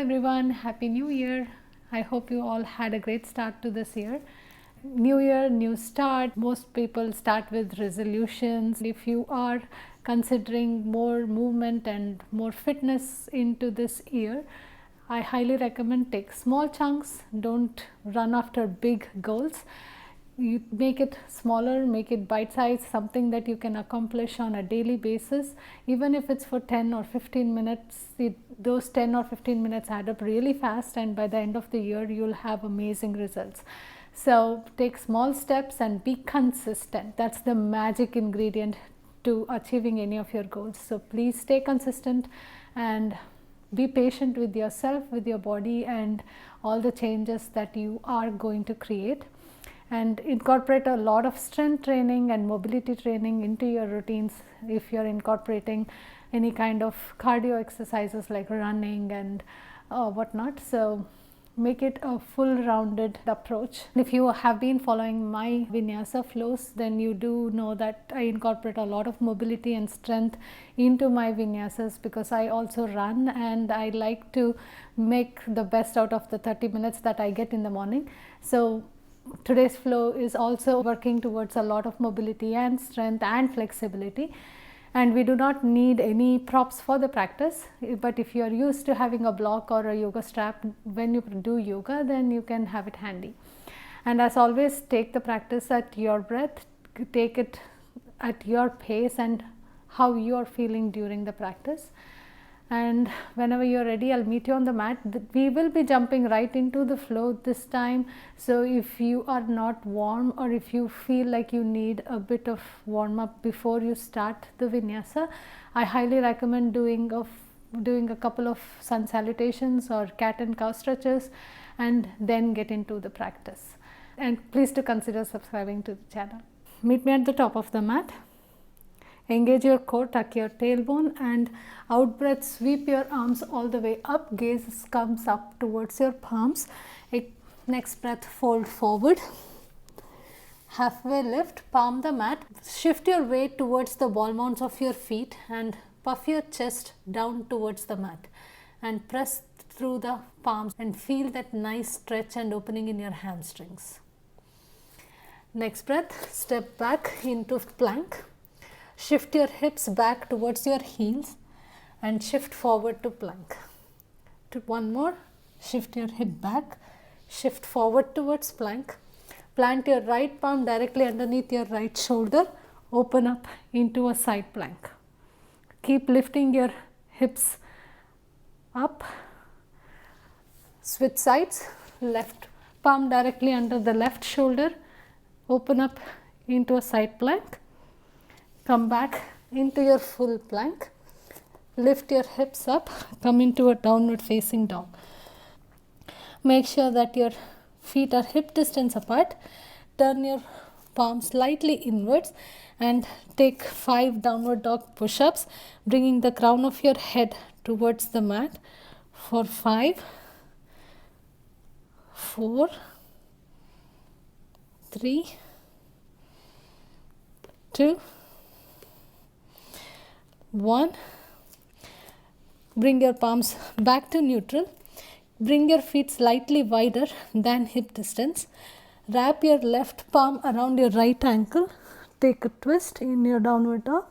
everyone, Happy New Year. I hope you all had a great start to this year. New year, new start. Most people start with resolutions. If you are considering more movement and more fitness into this year, I highly recommend take small chunks. Don't run after big goals. You make it smaller, make it bite-sized, something that you can accomplish on a daily basis. Even if it's for 10 or 15 minutes, those 10 or 15 minutes add up really fast, and by the end of the year you'll have amazing results. So take small steps and be consistent. That's the magic ingredient to achieving any of your goals. So please stay consistent and be patient with yourself, with your body, and all the changes that you are going to create. And incorporate a lot of strength training and mobility training into your routines if you're incorporating any kind of cardio exercises like running and whatnot. So make it a full rounded approach. If you have been following my Vinyasa flows, then you do know that I incorporate a lot of mobility and strength into my vinyasas, because I also run and I like to make the best out of the 30 minutes that I get in the morning. So today's flow is also working towards a lot of mobility and strength and flexibility, and we do not need any props for the practice. But if you are used to having a block or a yoga strap when you do yoga, then you can have it handy. And as always, take the practice at your breath, take it at your pace and how you are feeling during the practice. And whenever you're ready, I'll meet you on the mat. We will be jumping right into the flow this time. So if you are not warm, or if you feel like you need a bit of warm up before you start the vinyasa, I highly recommend doing a couple of sun salutations or cat and cow stretches, and then get into the practice. And please do consider subscribing to the channel. Meet me at the top of the mat. Engage your core, tuck your tailbone, and out breath, sweep your arms all the way up. Gaze comes up towards your palms. Next breath, fold forward. Halfway lift, palm the mat. Shift your weight towards the ball mounts of your feet and puff your chest down towards the mat. And press through the palms and feel that nice stretch and opening in your hamstrings. Next breath, step back into plank. Shift your hips back towards your heels and shift forward to plank. One more, shift your hip back, shift forward towards plank. Plant your right palm directly underneath your right shoulder, open up into a side plank. Keep lifting your hips up, switch sides, left palm directly under the left shoulder, open up into a side plank. Come back into your full plank, lift your hips up, come into a downward facing dog. Make sure that your feet are hip distance apart. Turn your palms slightly inwards and take 5 downward dog push-ups, bringing the crown of your head towards the mat for 5, 4, 3, 2, 1. Bring your palms back to neutral. Bring your feet slightly wider than hip distance. Wrap your left palm around your right ankle. Take a twist in your downward dog.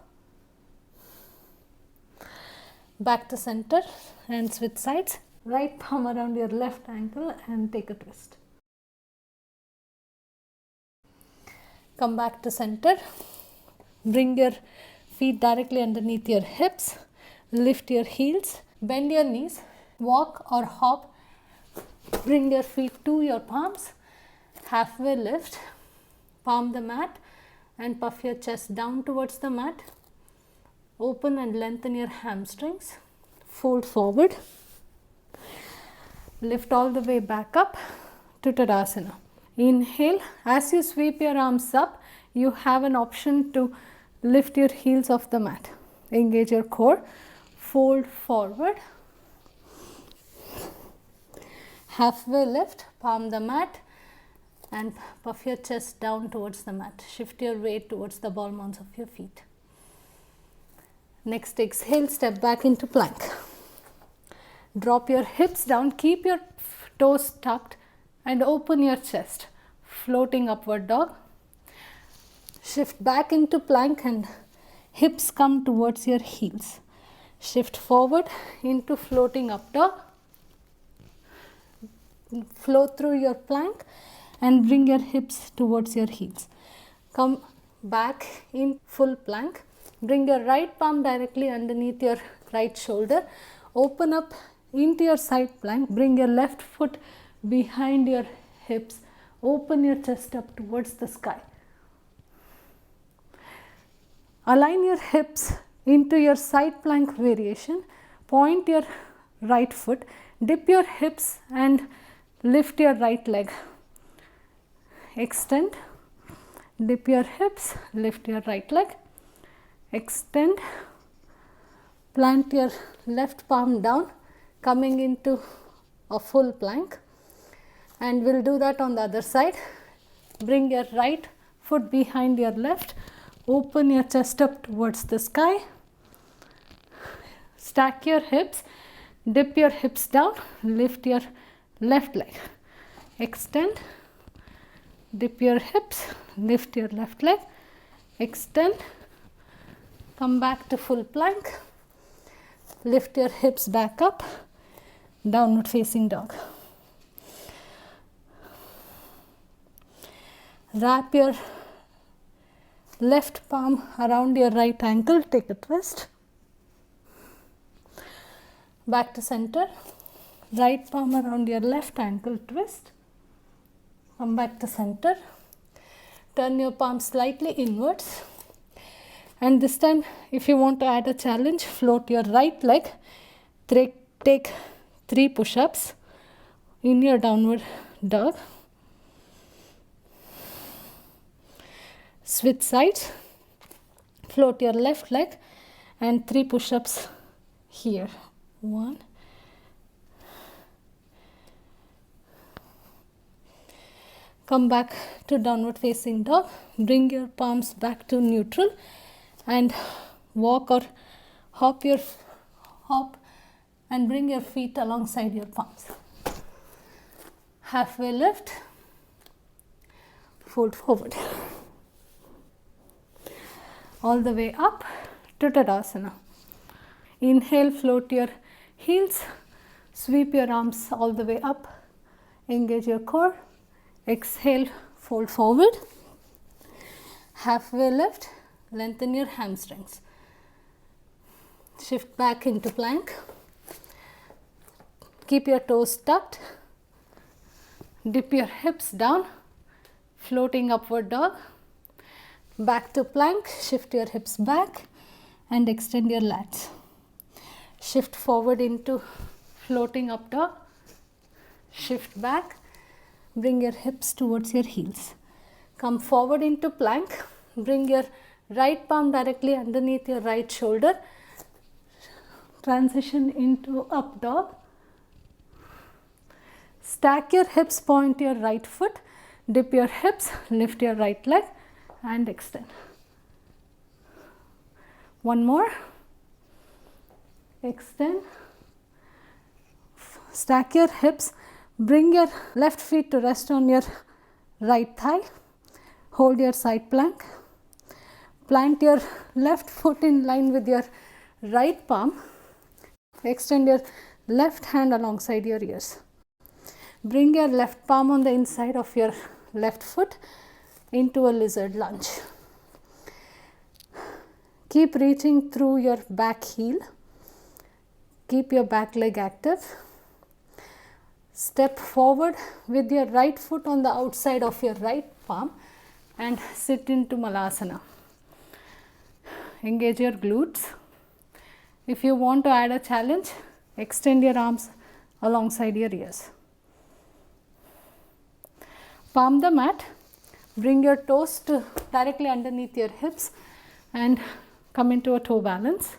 Back to center and switch sides. Right palm around your left ankle and take a twist. Come back to center. Bring your feet directly underneath your hips, lift your heels, bend your knees, walk or hop, bring your feet to your palms, halfway lift, palm the mat and puff your chest down towards the mat, open and lengthen your hamstrings, fold forward, lift all the way back up to Tadasana. Inhale, as you sweep your arms up, you have an option to lift your heels off the mat. Engage your core, fold forward, halfway lift, palm the mat and puff your chest down towards the mat. Shift your weight towards the ball mounts of your feet. Next exhale, step back into plank. Drop your hips down, keep your toes tucked and open your chest. Floating upward dog. Shift back into plank and hips come towards your heels. Shift forward into floating up dog. Flow through your plank and bring your hips towards your heels. Come back in full plank. Bring your right palm directly underneath your right shoulder. Open up into your side plank. Bring your left foot behind your hips. Open your chest up towards the sky. Align your hips into your side plank variation. Point your right foot. Dip your hips and lift your right leg. Extend. Dip your hips. Lift your right leg. Extend. Plant your left palm down, coming into a full plank. And we'll do that on the other side. Bring your right foot behind your left. Open your chest up towards the sky. Stack your hips. Dip your hips down. Lift your left leg. Extend. Dip your hips. Lift your left leg. Extend. Come back to full plank. Lift your hips back up. Downward facing dog. Wrap your left palm around your right ankle. Take a twist. Back to center. Right palm around your left ankle. Twist. Come back to center. Turn your palm slightly inwards. And this time, if you want to add a challenge, float your right leg. Take 3 push-ups in your downward dog. Switch sides. Float your left leg and 3 push-ups here. 1. Come back to downward facing dog. Bring your palms back to neutral and walk or hop and bring your feet alongside your palms. Halfway lift. Fold forward. All the way up to Tadasana. Inhale, float your heels. Sweep your arms all the way up. Engage your core. Exhale, fold forward. Halfway lift. Lengthen your hamstrings. Shift back into plank. Keep your toes tucked. Dip your hips down. Floating upward dog. Back to plank. Shift your hips back and extend your lats. Shift forward into floating up dog. Shift back. Bring your hips towards your heels. Come forward into plank. Bring your right palm directly underneath your right shoulder. Transition into up dog. Stack your hips, point your right foot. Dip your hips, lift your right leg and extend. One more. Extend. Stack your hips. Bring your left feet to rest on your right thigh. Hold your side plank. Plant your left foot in line with your right palm. Extend your left hand alongside your ears. Bring your left palm on the inside of your left foot into a lizard lunge. Keep reaching through your back heel. Keep your back leg active. Step forward with your right foot on the outside of your right palm and sit into Malasana. Engage your glutes. If you want to add a challenge, extend your arms alongside your ears. Palm the mat. Bring your toes to directly underneath your hips and come into a toe balance.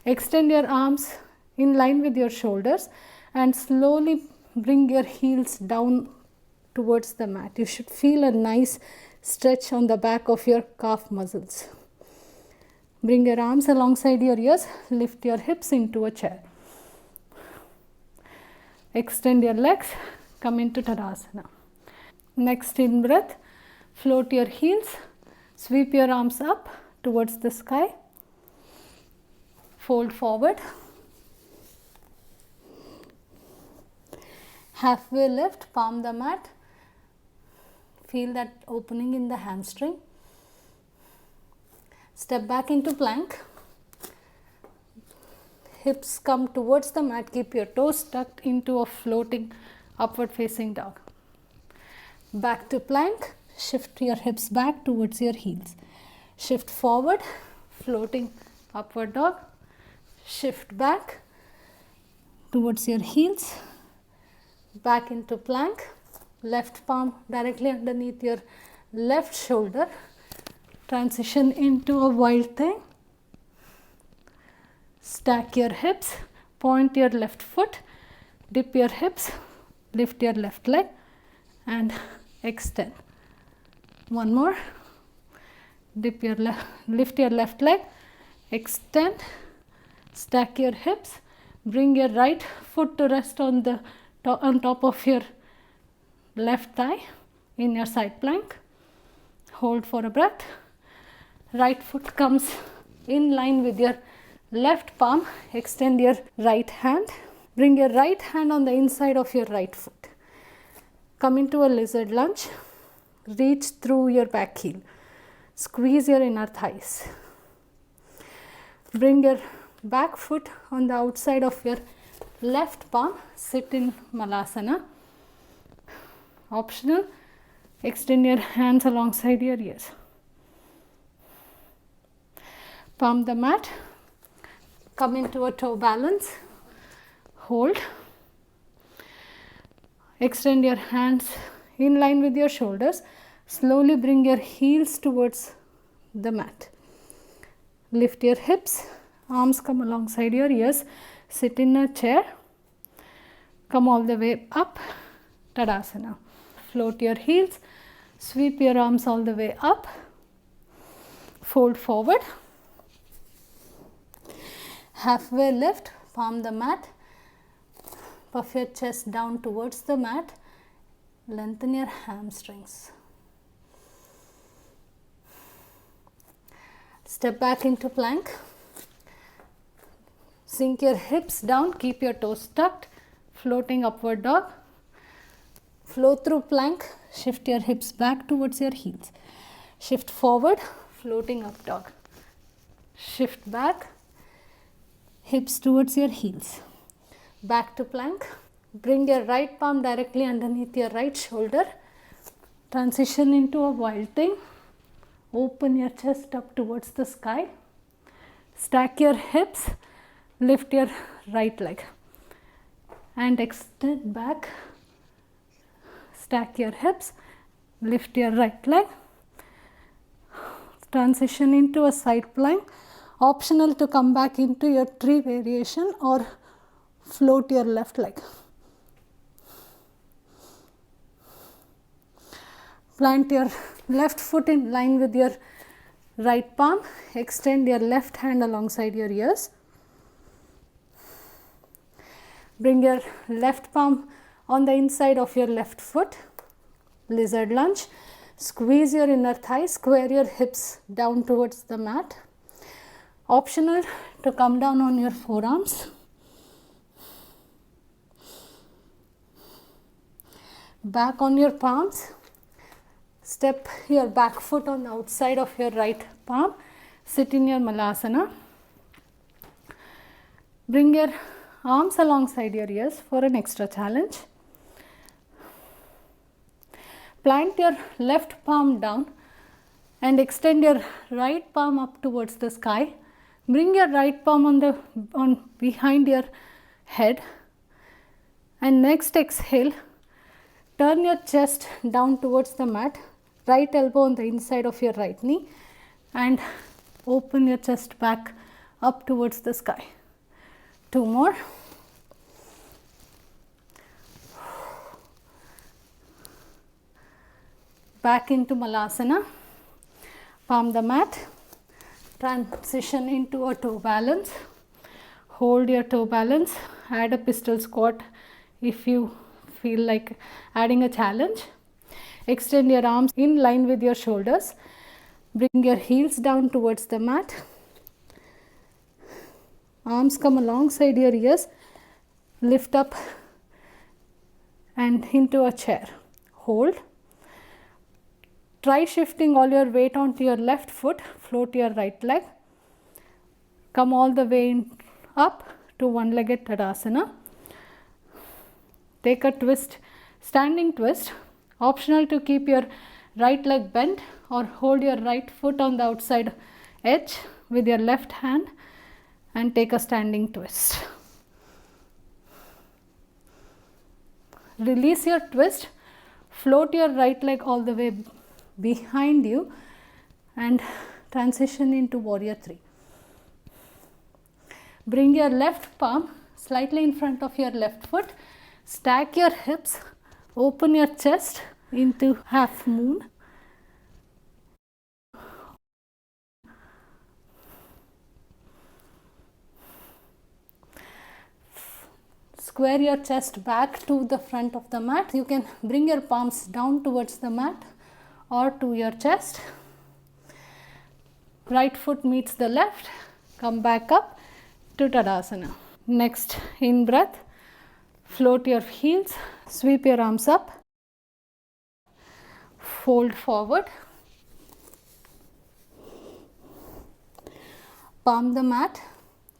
Extend your arms in line with your shoulders and slowly bring your heels down towards the mat. You should feel a nice stretch on the back of your calf muscles. Bring your arms alongside your ears, lift your hips into a chair. Extend your legs, come into Tadasana. Next in breath, float your heels, sweep your arms up towards the sky, fold forward, halfway lift, palm the mat, feel that opening in the hamstring. Step back into plank, hips come towards the mat, keep your toes tucked into a floating upward facing dog. Back to plank, shift your hips back towards your heels. Shift forward, floating upward dog. Shift back towards your heels. Back into plank, left palm directly underneath your left shoulder. Transition into a wild thing. Stack your hips, point your left foot, dip your hips, lift your left leg and extend. One more. Lift your left leg, extend, stack your hips, bring your right foot to rest on top of your left thigh in your side plank. Hold for a breath. Right foot comes in line with your left palm. Extend your right hand. Bring your right hand on the inside of your right foot. Come into a lizard lunge. Reach through your back heel. Squeeze your inner thighs. Bring your back foot on the outside of your left palm. Sit in Malasana. Optional, extend your hands alongside your ears. Palm the mat. Come into a toe balance. Hold. Extend your hands in line with your shoulders. Slowly bring your heels towards the mat. Lift your hips. Arms come alongside your ears. Sit in a chair. Come all the way up. Tadasana. Float your heels. Sweep your arms all the way up. Fold forward. Halfway lift. Palm the mat. Puff your chest down towards the mat. Lengthen your hamstrings. Step back into plank. Sink your hips down. Keep your toes tucked. Floating upward dog. Flow through plank. Shift your hips back towards your heels. Shift forward. Floating up dog. Shift back. Hips towards your heels. Back to plank. Bring your right palm directly underneath your right shoulder. Transition into a wild thing. Open your chest up towards the sky. Stack your hips. Lift your right leg. And extend back. Stack your hips. Lift your right leg. Transition into a side plank. Optional to come back into your tree variation or float your left leg. Plant your left foot in line with your right palm. Extend your left hand alongside your ears. Bring your left palm on the inside of your left foot. Lizard lunge. Squeeze your inner thigh. Square your hips down towards the mat. Optional to come down on your forearms. Back on your palms. Step your back foot on the outside of your right palm. Sit in your Malasana. Bring your arms alongside your ears for an extra challenge. Plant your left palm down and extend your right palm up towards the sky. Bring your right palm on behind your head and next exhale. Turn your chest down towards the mat. Right elbow on the inside of your right knee and open your chest back up towards the sky. Two more. Back into Malasana. Palm the mat. Transition into a toe balance. Hold your toe balance. Add a pistol squat if you feel like adding a challenge. Extend your arms in line with your shoulders. Bring your heels down towards the mat. Arms come alongside your ears. Lift up and into a chair. Hold. Try shifting all your weight onto your left foot. Float your right leg. Come all the way up to one-legged Tadasana. Take a twist, standing twist. Optional to keep your right leg bent or hold your right foot on the outside edge with your left hand and take a standing twist. Release your twist. Float your right leg all the way behind you and transition into warrior 3. Bring your left palm slightly in front of your left foot. Stack your hips. Open your chest into half moon. Square your chest back to the front of the mat. You can bring your palms down towards the mat or to your chest. Right foot meets the left. Come back up to Tadasana. Next, in breath, float your heels, sweep your arms up, fold forward, palm the mat,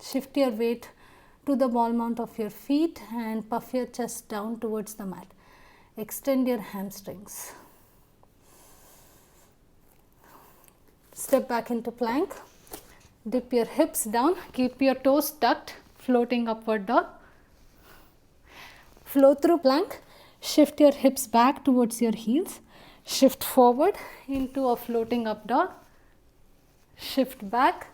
shift your weight to the ball mount of your feet and puff your chest down towards the mat. Extend your hamstrings. Step back into plank. Dip your hips down. Keep your toes tucked, floating upward dog. Flow through plank. Shift your hips back towards your heels. Shift forward into a floating up dog. Shift back,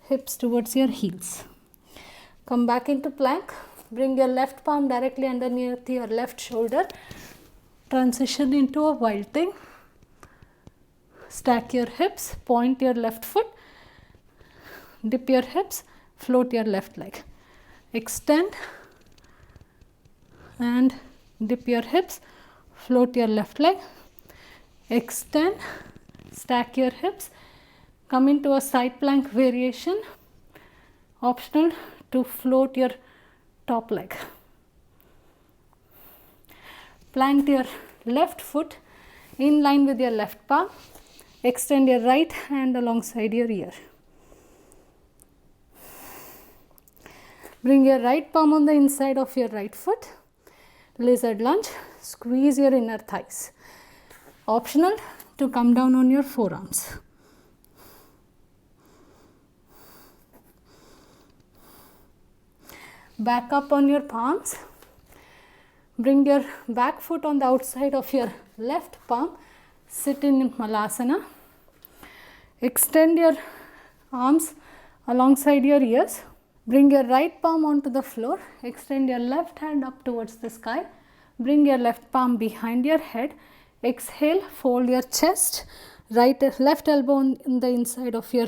hips towards your heels. Come back into plank. Bring your left palm directly underneath your left shoulder. Transition into a wild thing. Stack your hips, point your left foot, dip your hips, float your left leg. Extend and dip your hips, float your left leg. Extend, stack your hips, come into a side plank variation. Optional to float your top leg. Plant your left foot in line with your left palm. Extend your right hand alongside your ear. Bring your right palm on the inside of your right foot. Lizard lunge. Squeeze your inner thighs. Optional to come down on your forearms. Back up on your palms. Bring your back foot on the outside of your left palm. Sit in Malasana. Extend your arms alongside your ears. Bring your right palm onto the floor. Extend your left hand up towards the sky. Bring your left palm behind your head. Exhale, fold your chest. Left elbow on the inside of your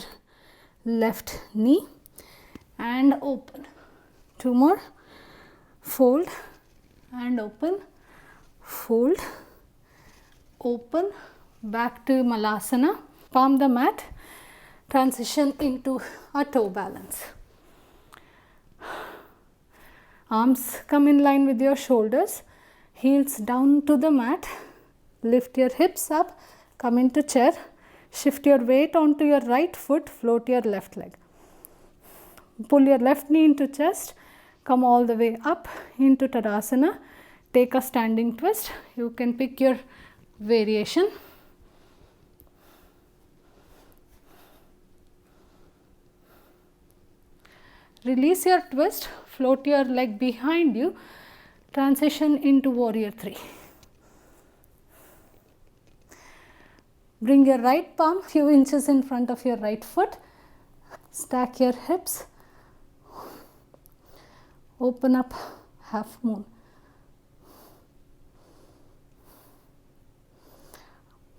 left knee and open. 2 more. Fold and open. Fold, open. Back to Malasana. Palm the mat. Transition into a toe balance. Arms come in line with your shoulders. Heels down to the mat. Lift your hips up. Come into chair. Shift your weight onto your right foot. Float your left leg. Pull your left knee into chest. Come all the way up into Tadasana. Take a standing twist. You can pick your variation. Release your twist. Float your leg behind you. Transition into warrior 3. Bring your right palm few inches in front of your right foot. Stack your hips. Open up half moon.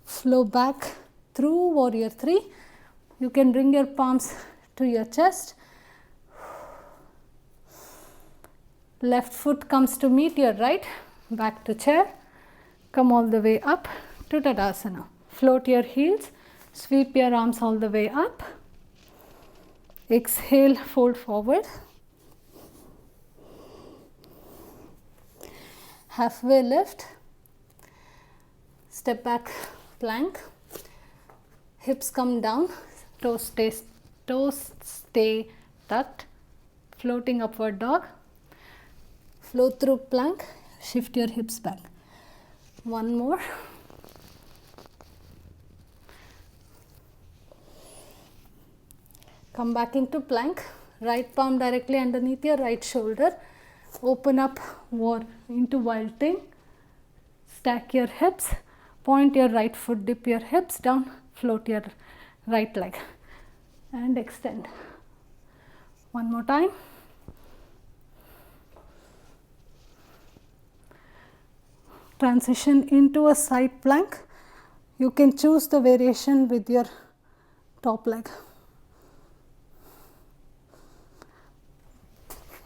Flow back through warrior 3. You can bring your palms to your chest. Left foot comes to meet your right, back to chair. Come all the way up to Tadasana. Float your heels, sweep your arms all the way up. Exhale, fold forward. Halfway lift. Step back, plank. Hips come down, toes stay tucked. Floating upward dog. Float through plank, shift your hips back. One more. Come back into plank, right palm directly underneath your right shoulder. Open up into wild thing. Stack your hips, point your right foot, dip your hips down, float your right leg and extend. One more time. Transition into a side plank. You can choose the variation with your top leg.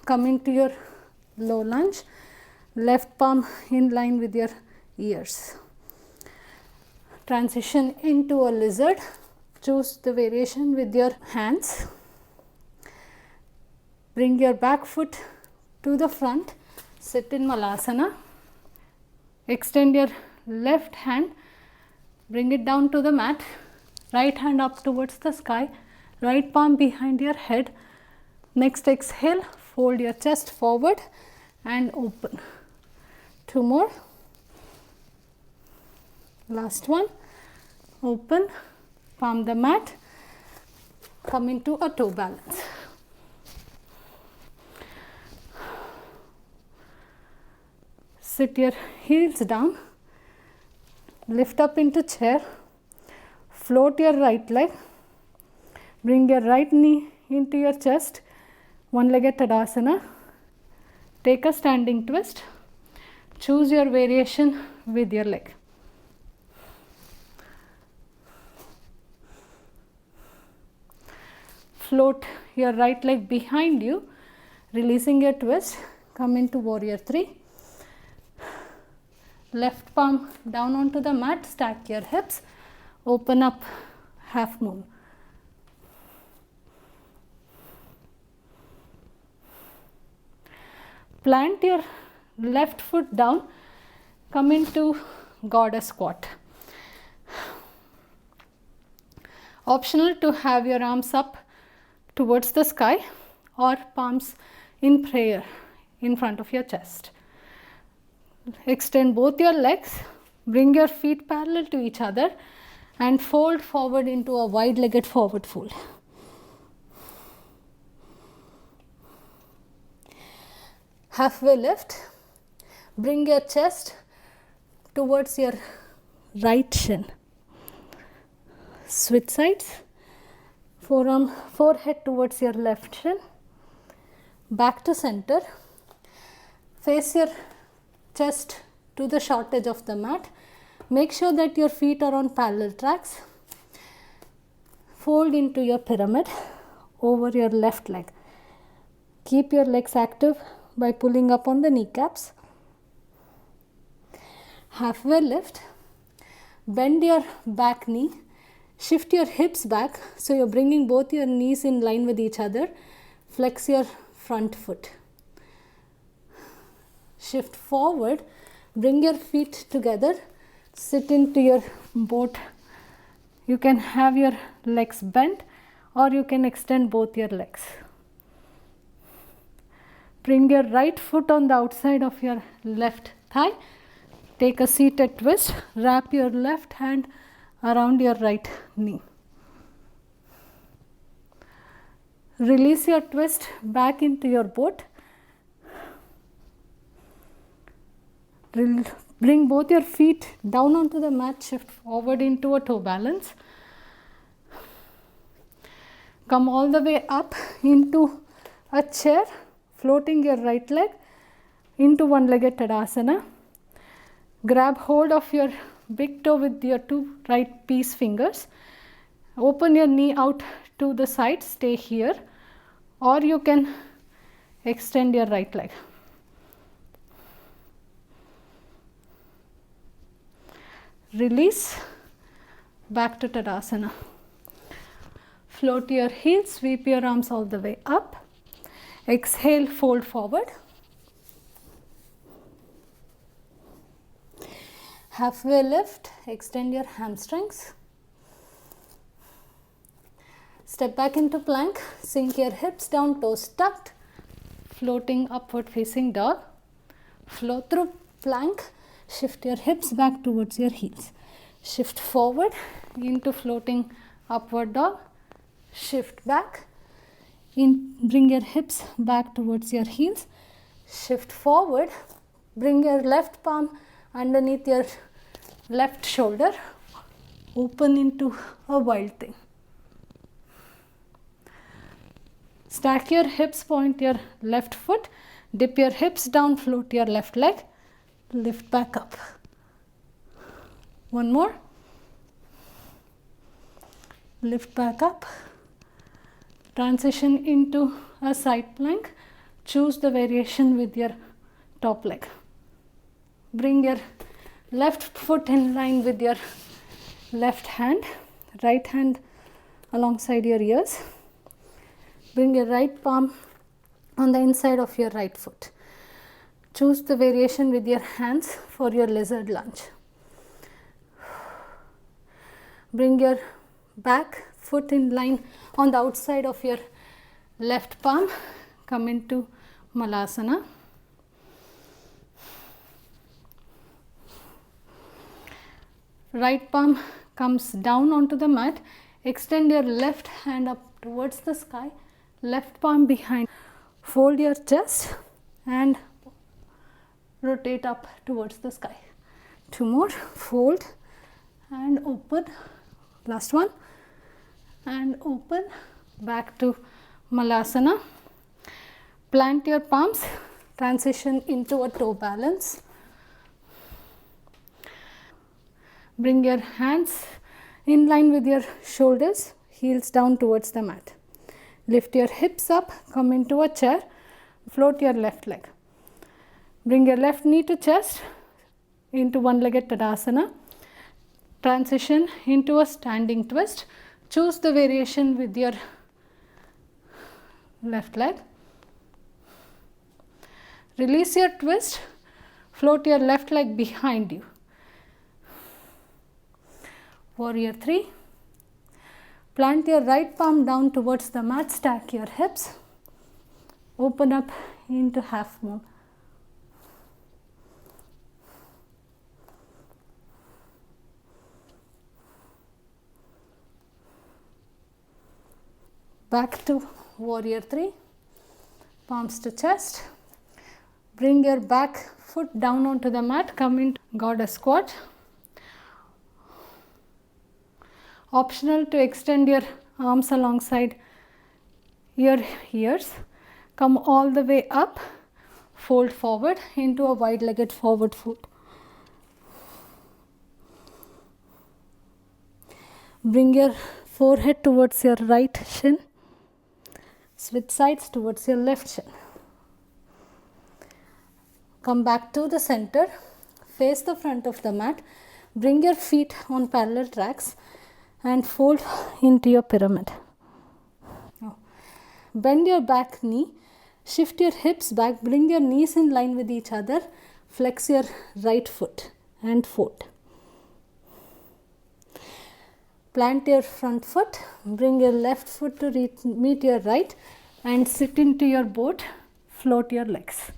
Come into your low lunge, left palm in line with your ears. Transition into a lizard. Choose the variation with your hands. Bring your back foot to the front, sit in Malasana. Extend your left hand, bring it down to the mat, right hand up towards the sky, right palm behind your head. Next exhale, fold your chest forward and open. Two more. Last one. Open, palm the mat, come into a toe balance. Sit your heels down, lift up into chair, float your right leg, bring your right knee into your chest, one-legged Tadasana. Take a standing twist, choose your variation with your leg. Float your right leg behind you, releasing your twist, come into warrior 3. Left palm down onto the mat, stack your hips, open up half moon. Plant your left foot down, come into goddess squat. Optional to have your arms up towards the sky or palms in prayer in front of your chest. Extend both your legs, bring your feet parallel to each other and fold forward into a wide-legged forward fold. Halfway lift, bring your chest towards your right shin. Switch sides, forehead towards your left shin, back to center, face your chest to the short edge of the mat. Make sure that your feet are on parallel tracks. Fold into your pyramid over your left leg. Keep your legs active by pulling up on the kneecaps. Halfway lift, bend your back knee, shift your hips back so you're bringing both your knees in line with each other. Flex your front foot. Shift forward, bring your feet together, sit into your boat. You can have your legs bent or you can extend both your legs. Bring your right foot on the outside of your left thigh. Take a seated twist, wrap your left hand around your right knee. Release your twist back into your boat. Bring both your feet down onto the mat, shift forward into a toe balance. Come all the way up into a chair, floating your right leg into one-legged Tadasana. Grab hold of your big toe with your two right peace fingers. Open your knee out to the side, stay here, or you can extend your right leg. Release, back to Tadasana. Float your heels, sweep your arms all the way up. Exhale, fold forward. Halfway lift, extend your hamstrings. Step back into plank, sink your hips down, toes tucked, floating upward facing dog. Flow through plank, shift your hips back towards your heels. Shift forward into floating upward dog, shift back, bring your hips back towards your heels, shift forward, bring your left palm underneath your left shoulder, open into a wild thing. Stack your hips, point your left foot, dip your hips down, float your left leg, lift back up. One more. Lift back up. Transition into a side plank. Choose the variation with your top leg. Bring your left foot in line with your left hand, right hand alongside your ears. Bring your right palm on the inside of your right foot. Choose the variation with your hands for your lizard lunge. Bring your back foot in line on the outside of your left palm. Come into Malasana. Right palm comes down onto the mat. Extend your left hand up towards the sky. Left palm behind. Fold your chest and rotate up towards the sky. Two more. Fold and open. Last one. And open. Back to Malasana. Plant your palms. Transition into a toe balance. Bring your hands in line with your shoulders, heels down towards the mat. Lift your hips up, come into a chair, float your left leg. Bring your left knee to chest, into one-legged Tadasana. Transition into a standing twist. Choose the variation with your left leg. Release your twist, float your left leg behind you. Warrior 3. Plant your right palm down towards the mat, stack your hips, open up into half moon. Back to Warrior 3, palms to chest. Bring your back foot down onto the mat, come into Goddess Squat. Optional to extend your arms alongside your ears. Come all the way up, fold forward into a wide-legged forward fold. Bring your forehead towards your right shin. Switch sides towards your left shin. Come back to the center, face the front of the mat. Bring your feet on parallel tracks and fold into your pyramid. Bend your back knee, shift your hips back, bring your knees in line with each other, flex your right foot and fold. Plant your front foot, bring your left foot to meet your right and sit into your boat, float your legs.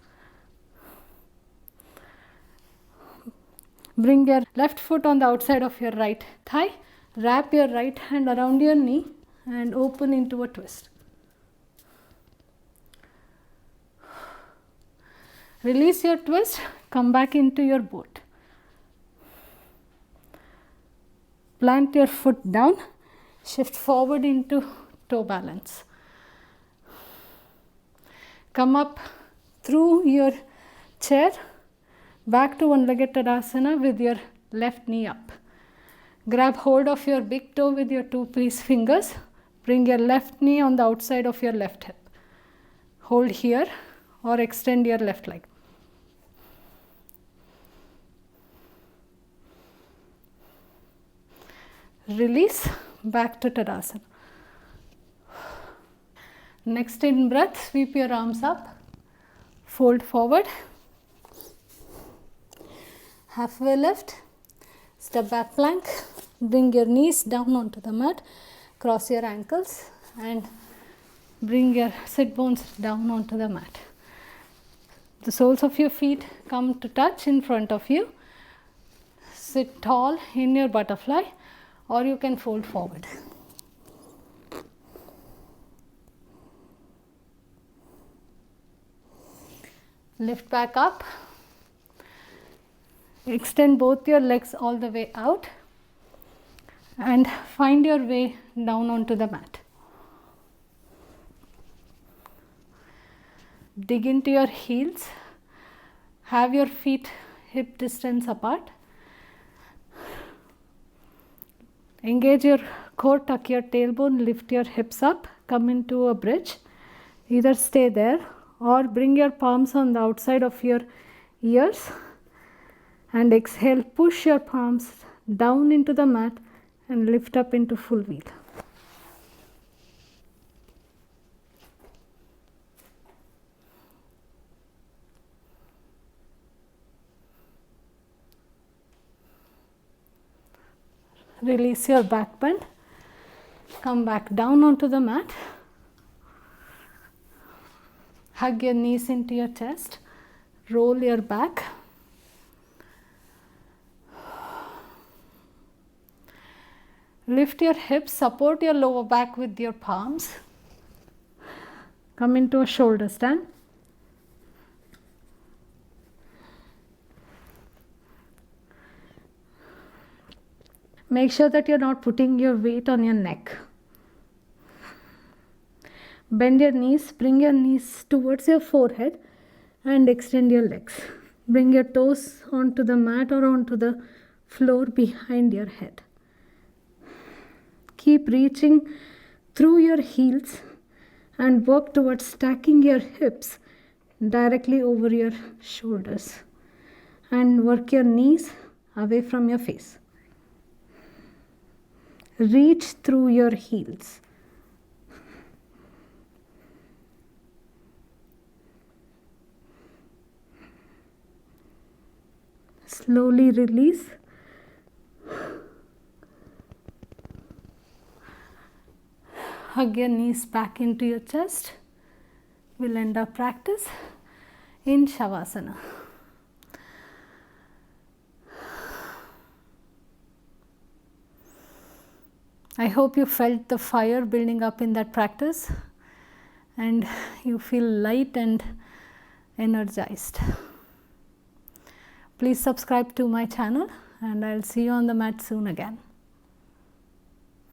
Bring your left foot on the outside of your right thigh. Wrap your right hand around your knee and open into a twist. Release your twist, come back into your boat. Plant your foot down, shift forward into toe balance. Come up through your chair, back to one-legged Tadasana with your left knee up. Grab hold of your big toe with your two fingers. Bring your left knee on the outside of your left hip. Hold here or extend your left leg. Release, back to Tadasana. Next in breath, sweep your arms up, fold forward, halfway lift, step back plank, bring your knees down onto the mat, cross your ankles and bring your sit bones down onto the mat. The soles of your feet come to touch in front of you. Sit tall in your butterfly or you can fold forward. Lift back up. Extend both your legs all the way out and find your way down onto the mat. Dig into your heels. Have your feet hip distance apart. Engage your core, tuck your tailbone, lift your hips up, come into a bridge. Either stay there or bring your palms on the outside of your ears and exhale, push your palms down into the mat and lift up into full wheel. Release your back bend, come back down onto the mat, hug your knees into your chest, roll your back, lift your hips, support your lower back with your palms, come into a shoulder stand. Make sure that you're not putting your weight on your neck. Bend your knees, bring your knees towards your forehead and extend your legs. Bring your toes onto the mat or onto the floor behind your head. Keep reaching through your heels and work towards stacking your hips directly over your shoulders and work your knees away from your face. Reach through your heels. Slowly release. Hug your knees back into your chest. We'll end our practice in Shavasana. I hope you felt the fire building up in that practice and you feel light and energized. Please subscribe to my channel and I'll see you on the mat soon again.